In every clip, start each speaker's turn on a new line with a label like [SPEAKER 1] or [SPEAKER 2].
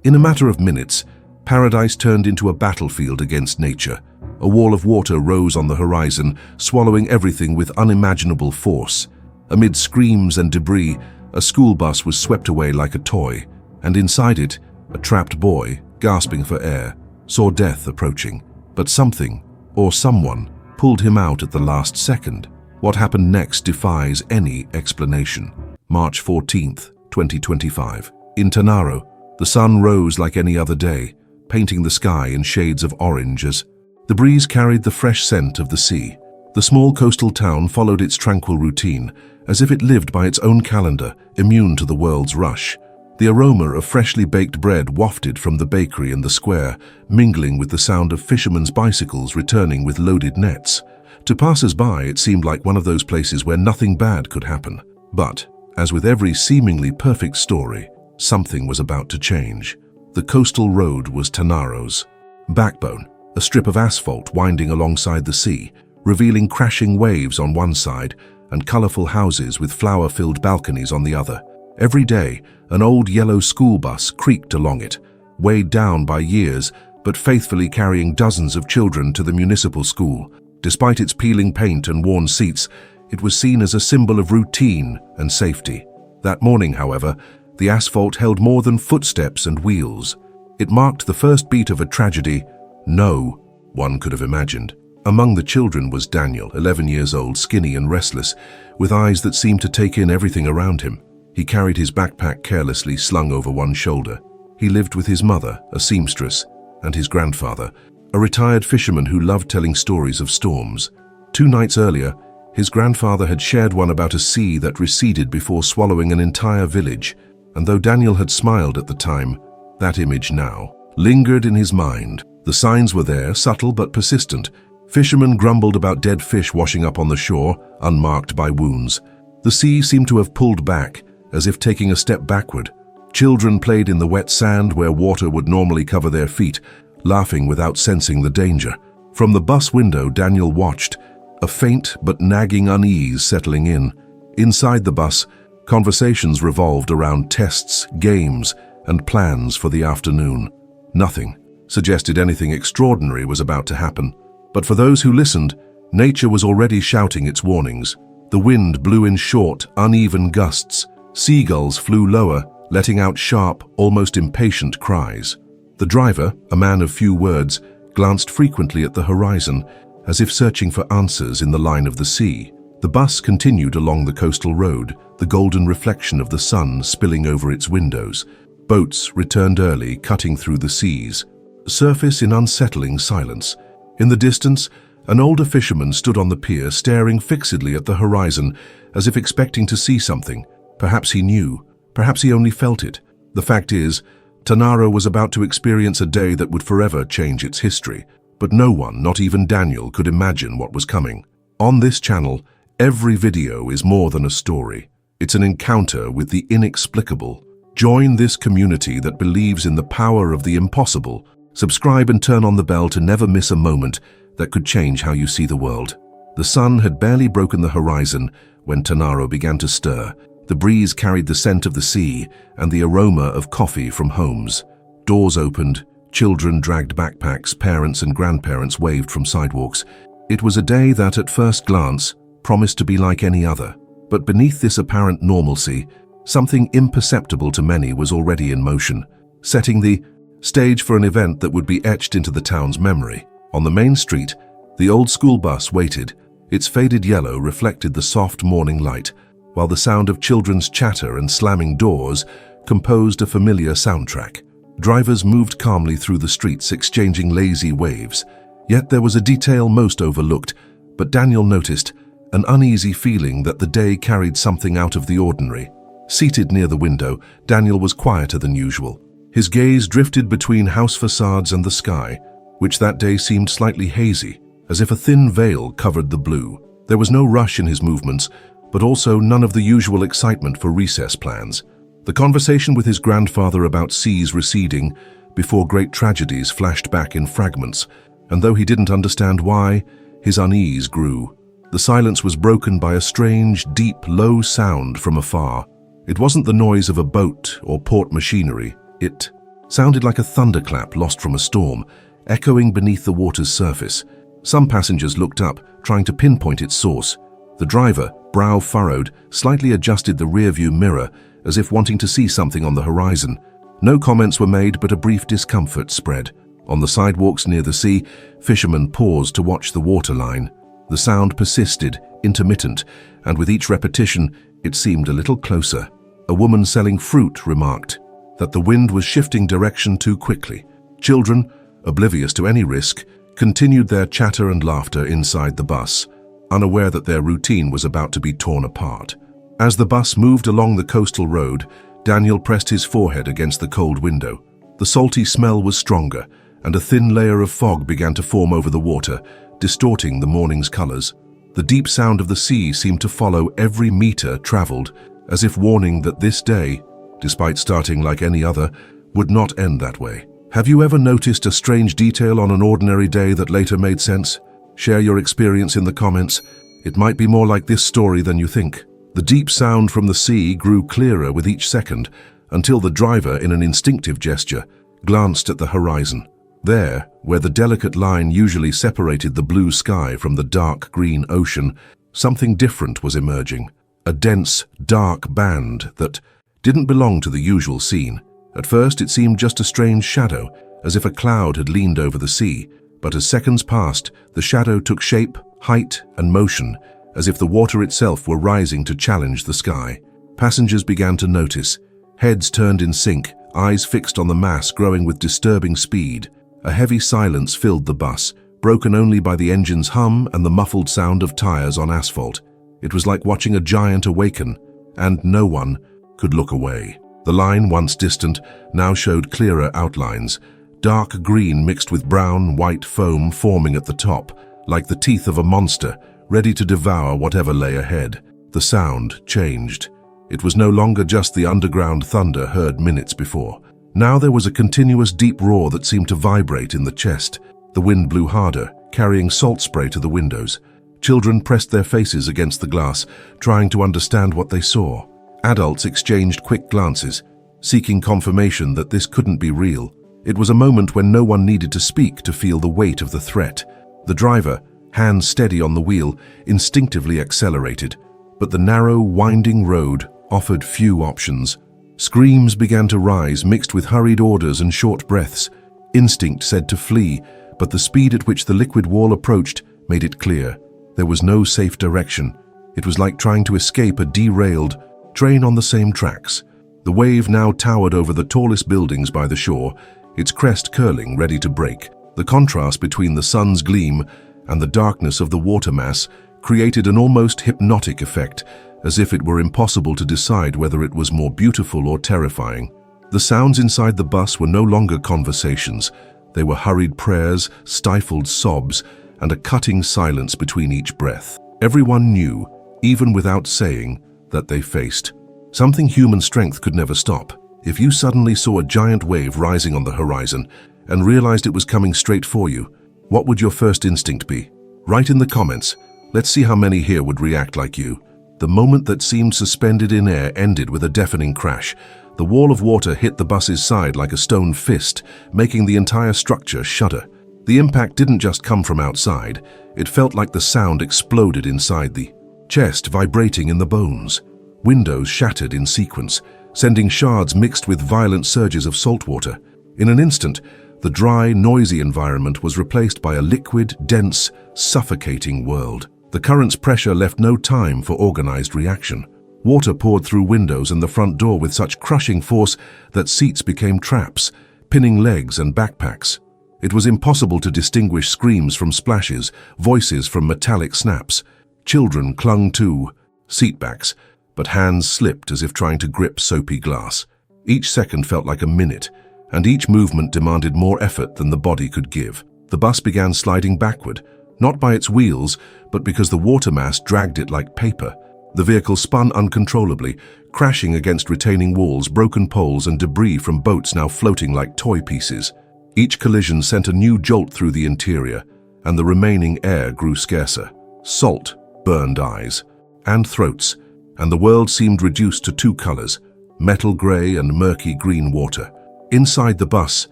[SPEAKER 1] In a matter of minutes, paradise turned into a battlefield against nature. A wall of water rose on the horizon, swallowing everything with unimaginable force. Amid screams and debris, a school bus was swept away like a toy, and inside it, a trapped boy, gasping for air, saw death approaching. But something, or someone, pulled him out at the last second. What happened next defies any explanation. March 14th, 2025. In Tsunami, the sun rose like any other day, painting the sky in shades of orange as the breeze carried the fresh scent of the sea. The small coastal town followed its tranquil routine, as if it lived by its own calendar, immune to the world's rush. The aroma of freshly baked bread wafted from the bakery in the square, mingling with the sound of fishermen's bicycles returning with loaded nets. To passers-by, it seemed like one of those places where nothing bad could happen. But, as with every seemingly perfect story, something was about to change. The coastal road was Tsunaro's backbone, a strip of asphalt winding alongside the sea, revealing crashing waves on one side and colorful houses with flower-filled balconies on the other. Every day, an old yellow school bus creaked along it, weighed down by years, but faithfully carrying dozens of children to the municipal school. Despite its peeling paint and worn seats, it was seen as a symbol of routine and safety. That morning, however, the asphalt held more than footsteps and wheels. It marked the first beat of a tragedy no one could have imagined. Among the children was Daniel, 11 years old, skinny and restless, with eyes that seemed to take in everything around him. He carried his backpack carelessly slung over one shoulder. He lived with his mother, a seamstress, and his grandfather, a retired fisherman who loved telling stories of storms. 2 nights earlier, his grandfather had shared one about a sea that receded before swallowing an entire village, and though Daniel had smiled at the time, that image now lingered in his mind. The signs were there, subtle but persistent. Fishermen grumbled about dead fish washing up on the shore, unmarked by wounds. The sea seemed to have pulled back, as if taking a step backward. Children played in the wet sand where water would normally cover their feet, laughing without sensing the danger. From the bus window, Daniel watched, a faint but nagging unease settling in. Inside the bus, conversations revolved around tests, games, and plans for the afternoon. Nothing suggested anything extraordinary was about to happen. But for those who listened, nature was already shouting its warnings. The wind blew in short, uneven gusts. Seagulls flew lower, letting out sharp, almost impatient cries. The driver, a man of few words, glanced frequently at the horizon, as if searching for answers in the line of the sea. The bus continued along the coastal road, the golden reflection of the sun spilling over its windows. Boats returned early, cutting through the seas. Surface in unsettling silence. In the distance, an older fisherman stood on the pier, staring fixedly at the horizon, as if expecting to see something. Perhaps he knew, perhaps he only felt it. The fact is, Tsunami was about to experience a day that would forever change its history. But no one, not even Daniel, could imagine what was coming. On this channel, every video is more than a story. It's an encounter with the inexplicable. Join this community that believes in the power of the impossible. Subscribe and turn on the bell to never miss a moment that could change how you see the world. The sun had barely broken the horizon when Tsunami began to stir. The breeze carried the scent of the sea and the aroma of coffee from homes. Doors opened, children dragged backpacks, parents and grandparents waved from sidewalks. It was a day that, at first glance, promised to be like any other. But beneath this apparent normalcy, something imperceptible to many was already in motion, setting the stage for an event that would be etched into the town's memory. On the main street, the old school bus waited. Its faded yellow reflected the soft morning light, while the sound of children's chatter and slamming doors composed a familiar soundtrack. Drivers moved calmly through the streets, exchanging lazy waves. Yet there was a detail most overlooked, but Daniel noticed, an uneasy feeling that the day carried something out of the ordinary. Seated near the window, Daniel was quieter than usual. His gaze drifted between house facades and the sky, which that day seemed slightly hazy, as if a thin veil covered the blue. There was no rush in his movements, but also none of the usual excitement for recess plans. The conversation with his grandfather about seas receding before great tragedies flashed back in fragments, and though he didn't understand why, his unease grew. The silence was broken by a strange, deep, low sound from afar. It wasn't the noise of a boat or port machinery. It sounded like a thunderclap lost from a storm, echoing beneath the water's surface. Some passengers looked up, trying to pinpoint its source. The driver, brow furrowed, slightly adjusted the rearview mirror as if wanting to see something on the horizon. No comments were made, but a brief discomfort spread. On the sidewalks near the sea, fishermen paused to watch the waterline. The sound persisted, intermittent, and with each repetition, it seemed a little closer. A woman selling fruit remarked that the wind was shifting direction too quickly. Children, oblivious to any risk, continued their chatter and laughter inside the bus, unaware that their routine was about to be torn apart. As the bus moved along the coastal road, Daniel pressed his forehead against the cold window. The salty smell was stronger, and a thin layer of fog began to form over the water, distorting the morning's colors. The deep sound of the sea seemed to follow every meter traveled, as if warning that this day, despite starting like any other, would not end that way. Have you ever noticed a strange detail on an ordinary day that later made sense? Share your experience in the comments. It might be more like this story than you think. The deep sound from the sea grew clearer with each second, until the driver, in an instinctive gesture, glanced at the horizon. There, where the delicate line usually separated the blue sky from the dark green ocean, something different was emerging. A dense, dark band that didn't belong to the usual scene. At first it seemed just a strange shadow, as if a cloud had leaned over the sea, but as seconds passed, the shadow took shape, height, and motion, as if the water itself were rising to challenge the sky. Passengers began to notice. Heads turned in sync, eyes fixed on the mass growing with disturbing speed. A heavy silence filled the bus, broken only by the engine's hum and the muffled sound of tires on asphalt. It was like watching a giant awaken, and no one could look away. The line, once distant, now showed clearer outlines. Dark green mixed with brown, white foam forming at the top, like the teeth of a monster, ready to devour whatever lay ahead. The sound changed. It was no longer just the underground thunder heard minutes before. Now there was a continuous deep roar that seemed to vibrate in the chest. The wind blew harder, carrying salt spray to the windows. Children pressed their faces against the glass, trying to understand what they saw. Adults exchanged quick glances, seeking confirmation that this couldn't be real. It was a moment when no one needed to speak to feel the weight of the threat. The driver, hands steady on the wheel, instinctively accelerated, but the narrow, winding road offered few options. Screams began to rise, mixed with hurried orders and short breaths. Instinct said to flee, but the speed at which the liquid wall approached made it clear. There was no safe direction. It was like trying to escape a derailed train on the same tracks. The wave now towered over the tallest buildings by the shore, its crest curling, ready to break. The contrast between the sun's gleam and the darkness of the water mass created an almost hypnotic effect, as if it were impossible to decide whether it was more beautiful or terrifying. The sounds inside the bus were no longer conversations. They were hurried prayers, stifled sobs, and a cutting silence between each breath. Everyone knew, even without saying, that they faced something human strength could never stop. If you suddenly saw a giant wave rising on the horizon and realized it was coming straight for you, what would your first instinct be? Write in the comments. Let's see how many here would react like you. The moment that seemed suspended in air ended with a deafening crash. The wall of water hit the bus's side like a stone fist, making the entire structure shudder. The impact didn't just come from outside. It felt like the sound exploded inside the chest, vibrating in the bones. Windows shattered in sequence, sending shards mixed with violent surges of salt water. In an instant, the dry, noisy environment was replaced by a liquid, dense, suffocating world. The current's pressure left no time for organized reaction. Water poured through windows and the front door with such crushing force that seats became traps, pinning legs and backpacks. It was impossible to distinguish screams from splashes, voices from metallic snaps. Children clung to seatbacks, but hands slipped as if trying to grip soapy glass. Each second felt like a minute, and each movement demanded more effort than the body could give. The bus began sliding backward, not by its wheels, but because the water mass dragged it like paper. The vehicle spun uncontrollably, crashing against retaining walls, broken poles, and debris from boats now floating like toy pieces. Each collision sent a new jolt through the interior, and the remaining air grew scarcer. Salt burned eyes and throats, and the world seemed reduced to two colors, metal gray and murky green water. Inside the bus,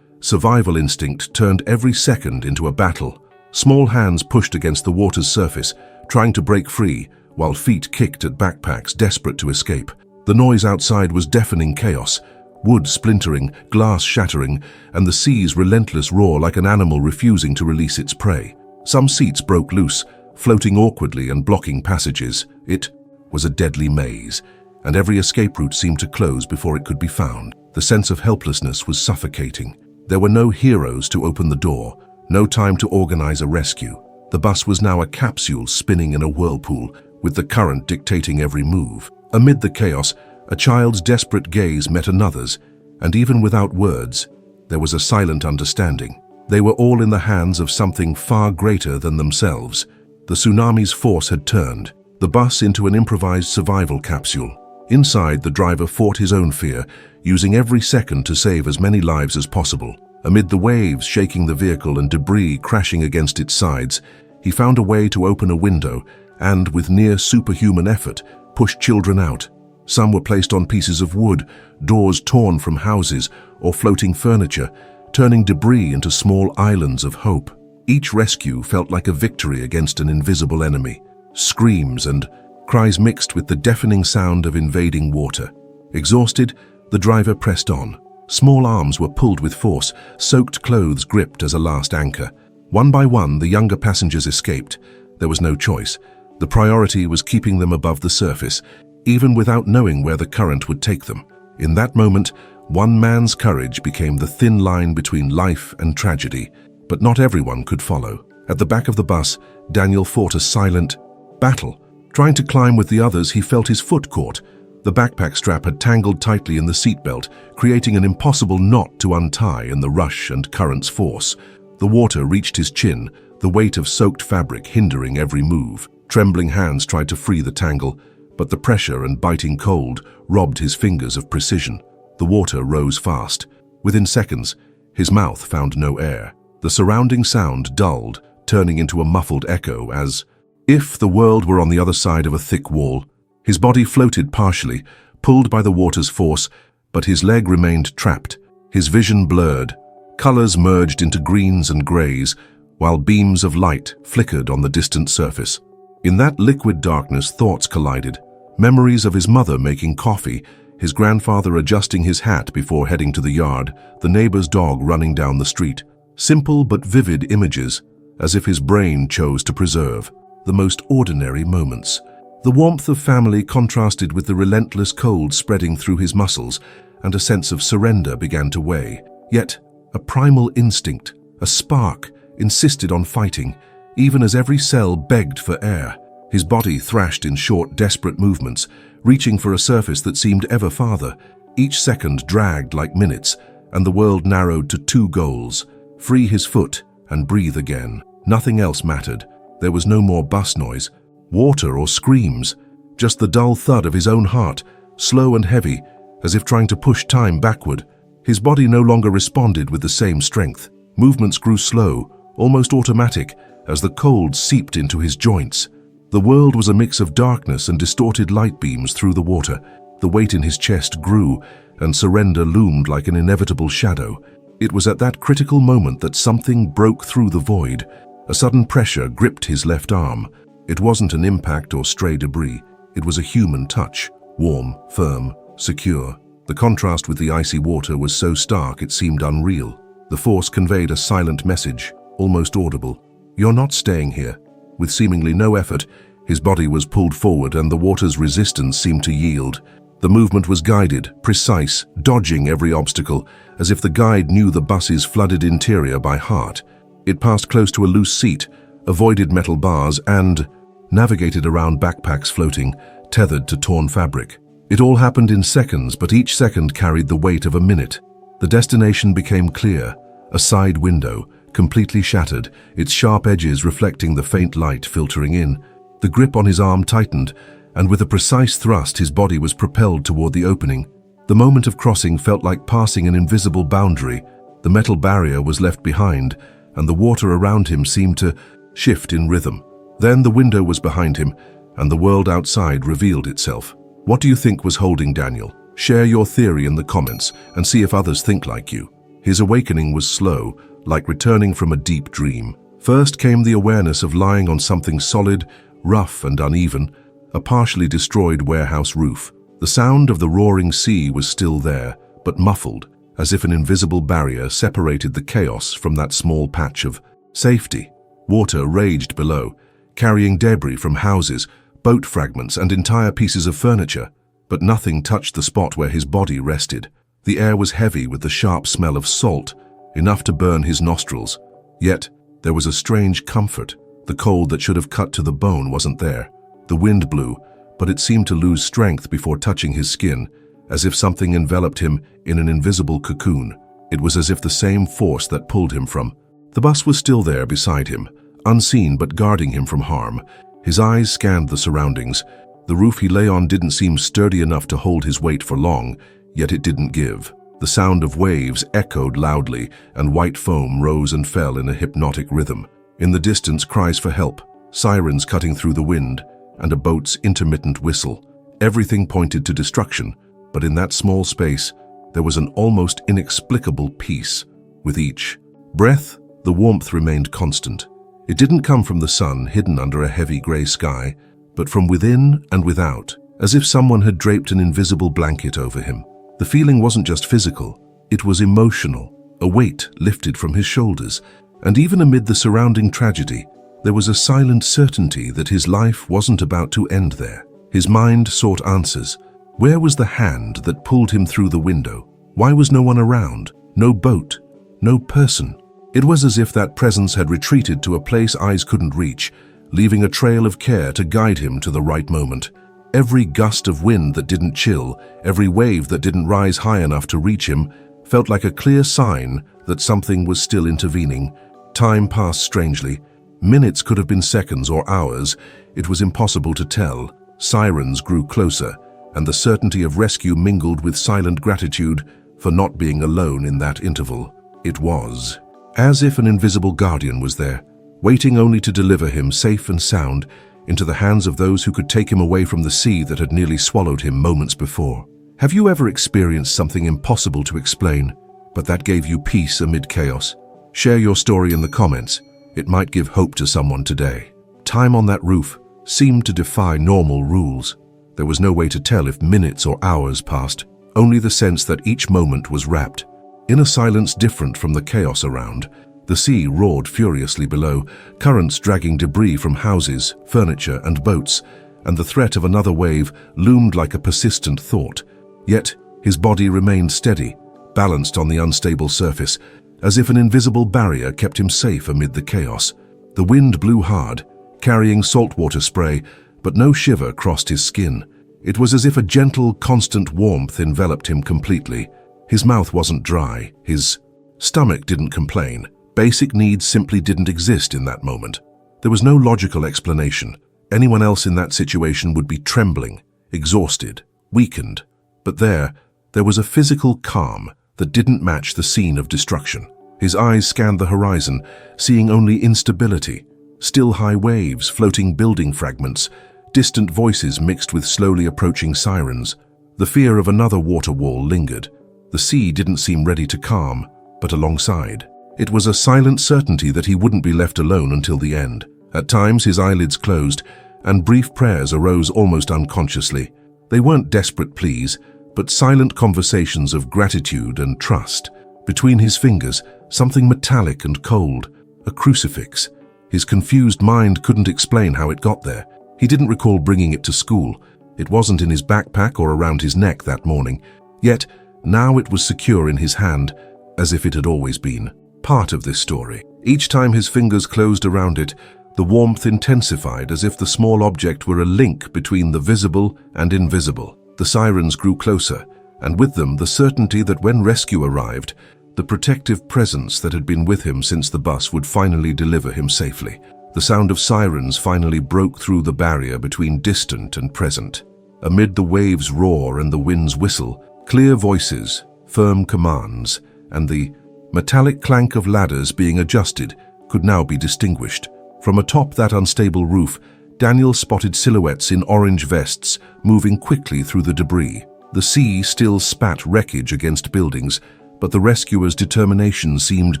[SPEAKER 1] survival instinct turned every second into a battle. Small hands pushed against the water's surface, trying to break free, while feet kicked at backpacks desperate to escape. The noise outside was deafening chaos, wood splintering, glass shattering, and the sea's relentless roar like an animal refusing to release its prey. Some seats broke loose, floating awkwardly and blocking passages. It was a deadly maze, and every escape route seemed to close before it could be found. The sense of helplessness was suffocating. There were no heroes to open the door, no time to organize a rescue. The bus was now a capsule spinning in a whirlpool, with the current dictating every move. Amid the chaos, a child's desperate gaze met another's, and even without words, there was a silent understanding. They were all in the hands of something far greater than themselves. The tsunami's force had turned the bus into an improvised survival capsule. Inside, the driver fought his own fear, using every second to save as many lives as possible. Amid the waves shaking the vehicle and debris crashing against its sides, he found a way to open a window and, with near superhuman effort, pushed children out. Some were placed on pieces of wood, doors torn from houses, or floating furniture, turning debris into small islands of hope. Each rescue felt like a victory against an invisible enemy. Screams and cries mixed with the deafening sound of invading water. Exhausted, the driver pressed on. Small arms were pulled with force, soaked clothes gripped as a last anchor. One by one, the younger passengers escaped. There was no choice. The priority was keeping them above the surface, even without knowing where the current would take them. In that moment, one man's courage became the thin line between life and tragedy, but not everyone could follow. At the back of the bus, Daniel fought a silent battle. Trying to climb with the others, he felt his foot caught. The backpack strap had tangled tightly in the seatbelt, creating an impossible knot to untie in the rush and current's force. The water reached his chin, the weight of soaked fabric hindering every move. Trembling hands tried to free the tangle, but the pressure and biting cold robbed his fingers of precision. The water rose fast. Within seconds, his mouth found no air. The surrounding sound dulled, turning into a muffled echo as if the world were on the other side of a thick wall. His body floated partially, pulled by the water's force, but his leg remained trapped. His vision blurred. Colors merged into greens and grays, while beams of light flickered on the distant surface. In that liquid darkness, thoughts collided. Memories of his mother making coffee, his grandfather adjusting his hat before heading to the yard, the neighbor's dog running down the street. Simple but vivid images, as if his brain chose to preserve the most ordinary moments. The warmth of family contrasted with the relentless cold spreading through his muscles, and a sense of surrender began to weigh. Yet, a primal instinct, a spark, insisted on fighting, even as every cell begged for air. His body thrashed in short, desperate movements, reaching for a surface that seemed ever farther. Each second dragged like minutes, and the world narrowed to two goals: free his foot and breathe again. Nothing else mattered. There was no more bus noise, water or screams, just the dull thud of his own heart, slow and heavy, as if trying to push time backward. His body no longer responded with the same strength. Movements grew slow, almost automatic, as the cold seeped into his joints. The world was a mix of darkness and distorted light beams through the water. The weight in his chest grew, and surrender loomed like an inevitable shadow. It was at that critical moment that something broke through the void. A sudden pressure gripped his left arm. It wasn't an impact or stray debris. It was a human touch, warm, firm, secure. The contrast with the icy water was so stark it seemed unreal. The force conveyed a silent message, almost audible. "You're not staying here." With seemingly no effort, his body was pulled forward and the water's resistance seemed to yield. The movement was guided, precise, dodging every obstacle, as if the guide knew the bus's flooded interior by heart. It passed close to a loose seat, avoided metal bars, and navigated around backpacks floating, tethered to torn fabric. It all happened in seconds, but each second carried the weight of a minute. The destination became clear, a side window, completely shattered, its sharp edges reflecting the faint light filtering in. The grip on his arm tightened, and with a precise thrust his body was propelled toward the opening. The moment of crossing felt like passing an invisible boundary. The metal barrier was left behind, and the water around him seemed to shift in rhythm. Then the window was behind him, and the world outside revealed itself. What do you think was holding Daniel? Share your theory in the comments and see if others think like you. His awakening was slow, like returning from a deep dream. First came the awareness of lying on something solid, rough and uneven, a partially destroyed warehouse roof. The sound of the roaring sea was still there, but muffled, as if an invisible barrier separated the chaos from that small patch of safety. Water raged below, carrying debris from houses, boat fragments and entire pieces of furniture, but nothing touched the spot where his body rested. The air was heavy with the sharp smell of salt, enough to burn his nostrils. Yet, there was a strange comfort. The cold that should have cut to the bone wasn't there. The wind blew, but it seemed to lose strength before touching his skin, as if something enveloped him in an invisible cocoon. It was as if the same force that pulled him from. The bus was still there beside him, unseen but guarding him from harm. His eyes scanned the surroundings. The roof he lay on didn't seem sturdy enough to hold his weight for long, yet it didn't give. The sound of waves echoed loudly, and white foam rose and fell in a hypnotic rhythm. In the distance, cries for help, sirens cutting through the wind, and a boat's intermittent whistle. Everything pointed to destruction, but in that small space, there was an almost inexplicable peace. With each breath, the warmth remained constant. It didn't come from the sun hidden under a heavy gray sky, but from within and without, as if someone had draped an invisible blanket over him. The feeling wasn't just physical, it was emotional. A weight lifted from his shoulders, and even amid the surrounding tragedy, there was a silent certainty that his life wasn't about to end there. His mind sought answers. Where was the hand that pulled him through the window? Why was no one around? No boat, no person. It was as if that presence had retreated to a place eyes couldn't reach, leaving a trail of care to guide him to the right moment. Every gust of wind that didn't chill, every wave that didn't rise high enough to reach him, felt like a clear sign that something was still intervening. Time passed strangely. Minutes could have been seconds or hours. It was impossible to tell. Sirens grew closer, and the certainty of rescue mingled with silent gratitude for not being alone in that interval. It was as if an invisible guardian was there, waiting only to deliver him safe and sound into the hands of those who could take him away from the sea that had nearly swallowed him moments before. Have you ever experienced something impossible to explain, but that gave you peace amid chaos? Share your story in the comments. It might give hope to someone today. Time on that roof seemed to defy normal rules. There was no way to tell if minutes or hours passed, only the sense that each moment was wrapped in a silence different from the chaos around. The sea roared furiously below, currents dragging debris from houses, furniture, and boats, and the threat of another wave loomed like a persistent thought. Yet, his body remained steady, balanced on the unstable surface, as if an invisible barrier kept him safe amid the chaos. The wind blew hard, carrying saltwater spray, but no shiver crossed his skin. It was as if a gentle, constant warmth enveloped him completely. His mouth wasn't dry, his stomach didn't complain. Basic needs simply didn't exist in that moment. There was no logical explanation. Anyone else in that situation would be trembling, exhausted, weakened. But there was a physical calm that didn't match the scene of destruction. His eyes scanned the horizon, seeing only instability, still high waves, floating building fragments, distant voices mixed with slowly approaching sirens. The fear of another water wall lingered. The sea didn't seem ready to calm, but alongside. It was a silent certainty that he wouldn't be left alone until the end. At times his eyelids closed, and brief prayers arose almost unconsciously. They weren't desperate pleas, but silent conversations of gratitude and trust. Between his fingers, something metallic and cold, a crucifix. His confused mind couldn't explain how it got there. He didn't recall bringing it to school. It wasn't in his backpack or around his neck that morning. Yet, now it was secure in his hand, as if it had always been. Part of this story. Each time his fingers closed around it, the warmth intensified as if the small object were a link between the visible and invisible. The sirens grew closer, and with them the certainty that when rescue arrived, the protective presence that had been with him since the bus would finally deliver him safely. The sound of sirens finally broke through the barrier between distant and present. Amid the waves' roar and the wind's whistle, clear voices, firm commands, and the metallic clank of ladders being adjusted could now be distinguished. From atop that unstable roof, Daniel spotted silhouettes in orange vests moving quickly through the debris. The sea still spat wreckage against buildings, but the rescuers' determination seemed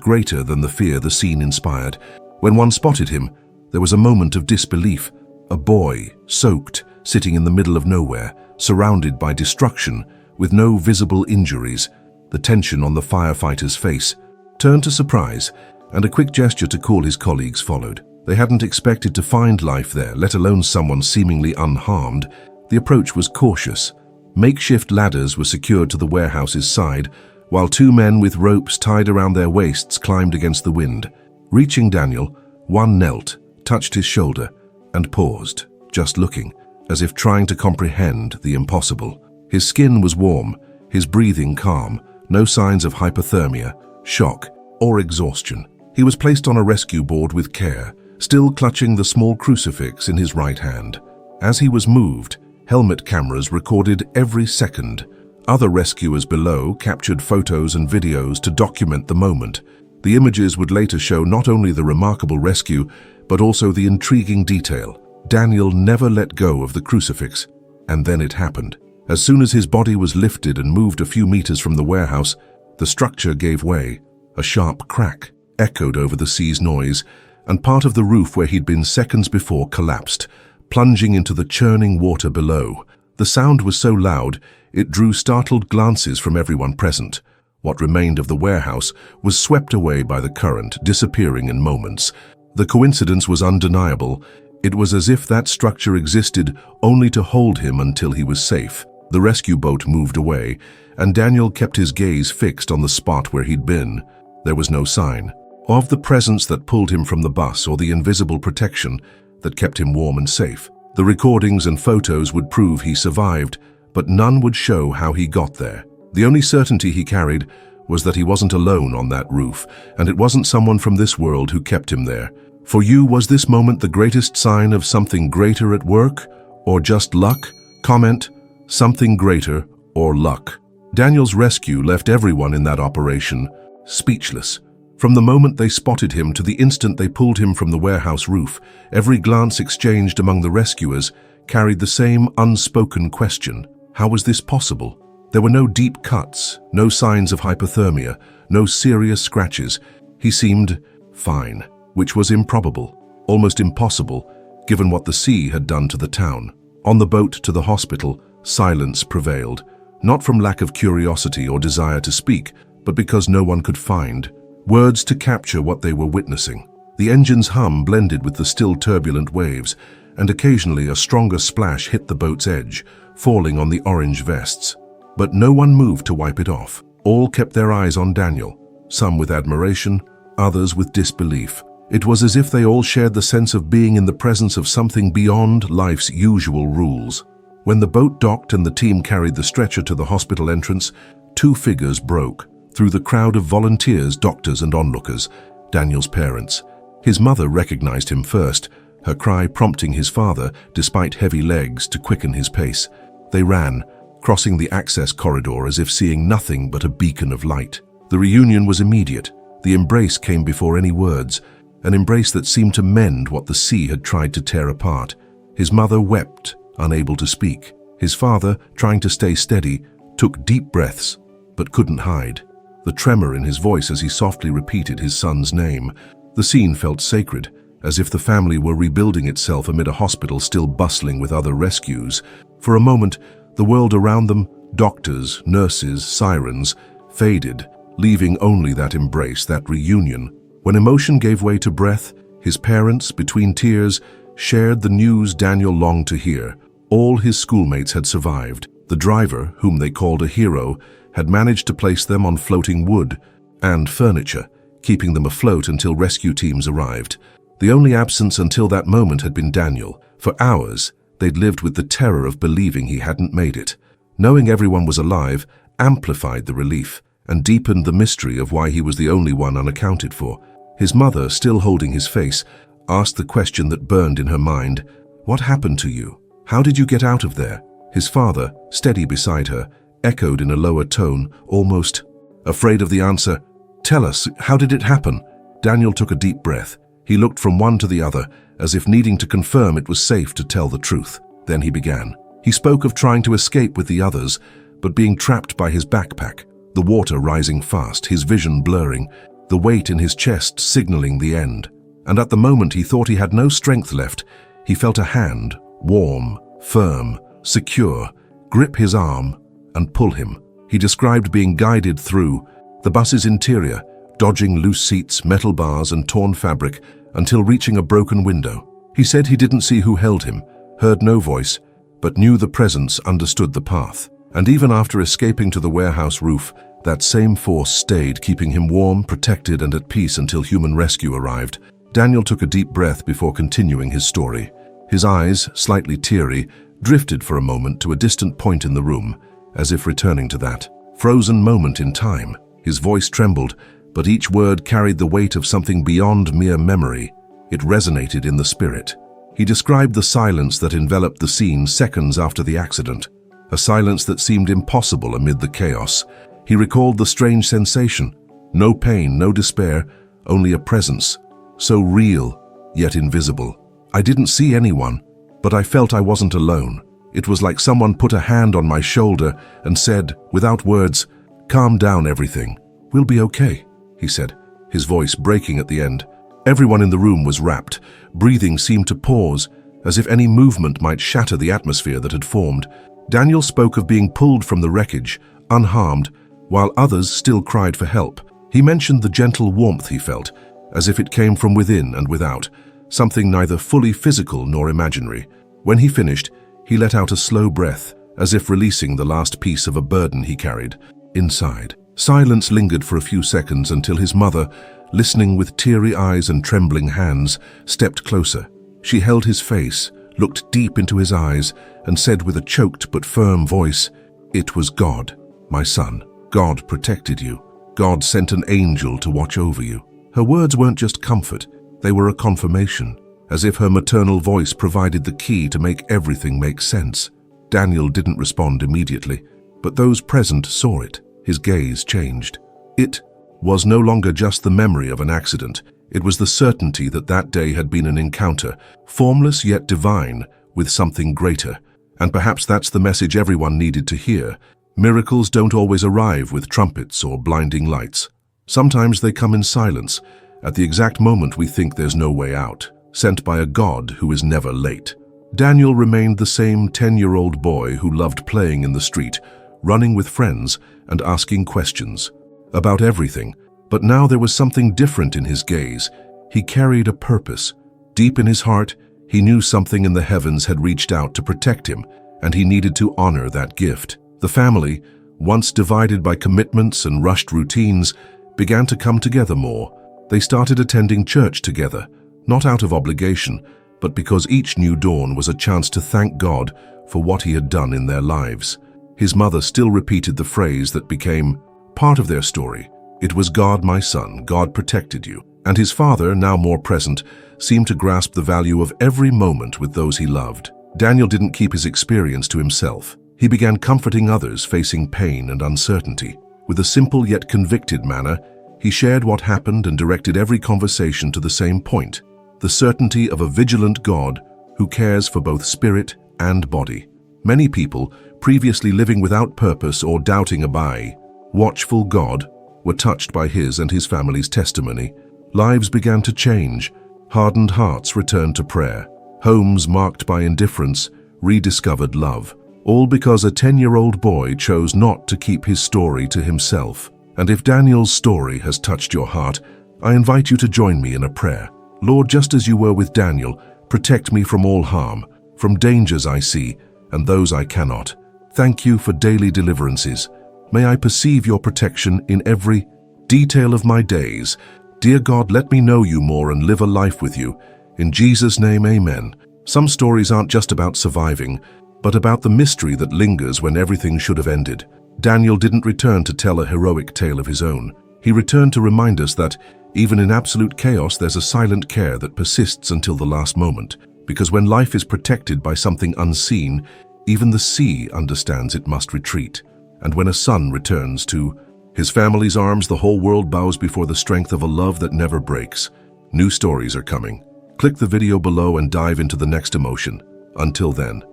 [SPEAKER 1] greater than the fear the scene inspired. When one spotted him, there was a moment of disbelief. A boy, soaked, sitting in the middle of nowhere, surrounded by destruction, with no visible injuries. The tension on the firefighter's face turned to surprise, and a quick gesture to call his colleagues followed. They hadn't expected to find life there, let alone someone seemingly unharmed. The approach was cautious. Makeshift ladders were secured to the warehouse's side, while two men with ropes tied around their waists climbed against the wind. Reaching Daniel, one knelt, touched his shoulder, and paused, just looking, as if trying to comprehend the impossible. His skin was warm, his breathing calm, no signs of hypothermia, shock, or exhaustion. He was placed on a rescue board with care, still clutching the small crucifix in his right hand. As he was moved, helmet cameras recorded every second. Other rescuers below captured photos and videos to document the moment. The images would later show not only the remarkable rescue, but also the intriguing detail. Daniel never let go of the crucifix, and then it happened. As soon as his body was lifted and moved a few meters from the warehouse, the structure gave way. A sharp crack echoed over the sea's noise, and part of the roof where he'd been seconds before collapsed, plunging into the churning water below. The sound was so loud, it drew startled glances from everyone present. What remained of the warehouse was swept away by the current, disappearing in moments. The coincidence was undeniable. It was as if that structure existed only to hold him until he was safe. The rescue boat moved away, and Daniel kept his gaze fixed on the spot where he'd been. There was no sign of the presence that pulled him from the bus or the invisible protection that kept him warm and safe. The recordings and photos would prove he survived, but none would show how he got there. The only certainty he carried was that he wasn't alone on that roof, and it wasn't someone from this world who kept him there. For you, was this moment the greatest sign of something greater at work, or just luck? Comment, something greater or luck. Daniel's rescue left everyone in that operation speechless. From the moment they spotted him to the instant they pulled him from the warehouse roof, every glance exchanged among the rescuers carried the same unspoken question. How was this possible? There were no deep cuts, no signs of hypothermia, no serious scratches. He seemed fine, which was improbable, almost impossible, given what the sea had done to the town. On the boat to the hospital, silence prevailed, not from lack of curiosity or desire to speak, but because no one could find words to capture what they were witnessing. The engine's hum blended with the still turbulent waves, and occasionally a stronger splash hit the boat's edge, falling on the orange vests. But no one moved to wipe it off. All kept their eyes on Daniel, some with admiration, others with disbelief. It was as if they all shared the sense of being in the presence of something beyond life's usual rules. When the boat docked and the team carried the stretcher to the hospital entrance, two figures broke through the crowd of volunteers, doctors, and onlookers. Daniel's parents. His mother recognized him first, her cry prompting his father, despite heavy legs, to quicken his pace. They ran, crossing the access corridor as if seeing nothing but a beacon of light. The reunion was immediate. The embrace came before any words, an embrace that seemed to mend what the sea had tried to tear apart. His mother wept, unable to speak. His father, trying to stay steady, took deep breaths, but couldn't hide. The tremor in his voice as he softly repeated his son's name. The scene felt sacred, as if the family were rebuilding itself amid a hospital still bustling with other rescues. For a moment, the world around them, doctors, nurses, sirens, faded, leaving only that embrace, that reunion. When emotion gave way to breath, his parents, between tears, shared the news Daniel longed to hear. All his schoolmates had survived. The driver, whom they called a hero, had managed to place them on floating wood and furniture, keeping them afloat until rescue teams arrived. The only absence until that moment had been Daniel. For hours, they'd lived with the terror of believing he hadn't made it. Knowing everyone was alive amplified the relief and deepened the mystery of why he was the only one unaccounted for. His mother, still holding his face, asked the question that burned in her mind. What happened to you? How did you get out of there? His father, steady beside her, echoed in a lower tone, almost afraid of the answer. Tell us, how did it happen? Daniel took a deep breath. He looked from one to the other, as if needing to confirm it was safe to tell the truth. Then he began. He spoke of trying to escape with the others, but being trapped by his backpack, the water rising fast, his vision blurring, the weight in his chest signaling the end. And at the moment he thought he had no strength left, he felt a hand, warm, firm, secure, grip his arm and pull him. He described being guided through the bus's interior, dodging loose seats, metal bars and torn fabric until reaching a broken window. He said he didn't see who held him, heard no voice, but knew the presence understood the path. And even after escaping to the warehouse roof, that same force stayed, keeping him warm, protected and at peace until human rescue arrived. Daniel took a deep breath before continuing his story. His eyes, slightly teary, drifted for a moment to a distant point in the room, as if returning to that frozen moment in time. His voice trembled, but each word carried the weight of something beyond mere memory. It resonated in the spirit. He described the silence that enveloped the scene seconds after the accident, a silence that seemed impossible amid the chaos. He recalled the strange sensation. No pain, no despair, only a presence, so real, yet invisible. I didn't see anyone, but I felt I wasn't alone. It was like someone put a hand on my shoulder and said, without words, "Calm down, everything. We'll be okay," he said, his voice breaking at the end. Everyone in the room was rapt. Breathing seemed to pause, as if any movement might shatter the atmosphere that had formed. Daniel spoke of being pulled from the wreckage, unharmed, while others still cried for help. He mentioned the gentle warmth he felt, as if it came from within and without, something neither fully physical nor imaginary. When he finished, he let out a slow breath, as if releasing the last piece of a burden he carried. Inside, silence lingered for a few seconds until his mother, listening with teary eyes and trembling hands, stepped closer. She held his face, looked deep into his eyes, and said with a choked but firm voice, "It was God, my son. God protected you. God sent an angel to watch over you." Her words weren't just comfort, they were a confirmation, as if her maternal voice provided the key to make everything make sense. Daniel didn't respond immediately, but those present saw it. His gaze changed. It was no longer just the memory of an accident. It was the certainty that that day had been an encounter, formless yet divine, with something greater. And perhaps that's the message everyone needed to hear. Miracles don't always arrive with trumpets or blinding lights. Sometimes they come in silence, at the exact moment we think there's no way out, sent by a God who is never late. Daniel remained the same 10-year-old boy who loved playing in the street, running with friends and asking questions about everything. But now there was something different in his gaze. He carried a purpose. Deep in his heart, he knew something in the heavens had reached out to protect him, and he needed to honor that gift. The family, once divided by commitments and rushed routines, began to come together more. They started attending church together, not out of obligation, but because each new dawn was a chance to thank God for what he had done in their lives. His mother still repeated the phrase that became part of their story. It was God, my son, God protected you. And his father, now more present, seemed to grasp the value of every moment with those he loved. Daniel didn't keep his experience to himself. He began comforting others facing pain and uncertainty. With a simple yet convicted manner, he shared what happened and directed every conversation to the same point: the certainty of a vigilant God who cares for both spirit and body. Many people, previously living without purpose or doubting a watchful God, were touched by his and his family's testimony. Lives began to change. Hardened hearts returned to prayer. Homes marked by indifference rediscovered love. All because a 10-year-old boy chose not to keep his story to himself. And if Daniel's story has touched your heart, I invite you to join me in a prayer. Lord, just as you were with Daniel, protect me from all harm, from dangers I see and those I cannot. Thank you for daily deliverances. May I perceive your protection in every detail of my days. Dear God, let me know you more and live a life with you. In Jesus' name, amen. Some stories aren't just about surviving, but about the mystery that lingers when everything should have ended. Daniel didn't return to tell a heroic tale of his own. He returned to remind us that, even in absolute chaos, there's a silent care that persists until the last moment. Because when life is protected by something unseen, even the sea understands it must retreat. And when a son returns to his family's arms, the whole world bows before the strength of a love that never breaks. New stories are coming. Click the video below and dive into the next emotion. Until then.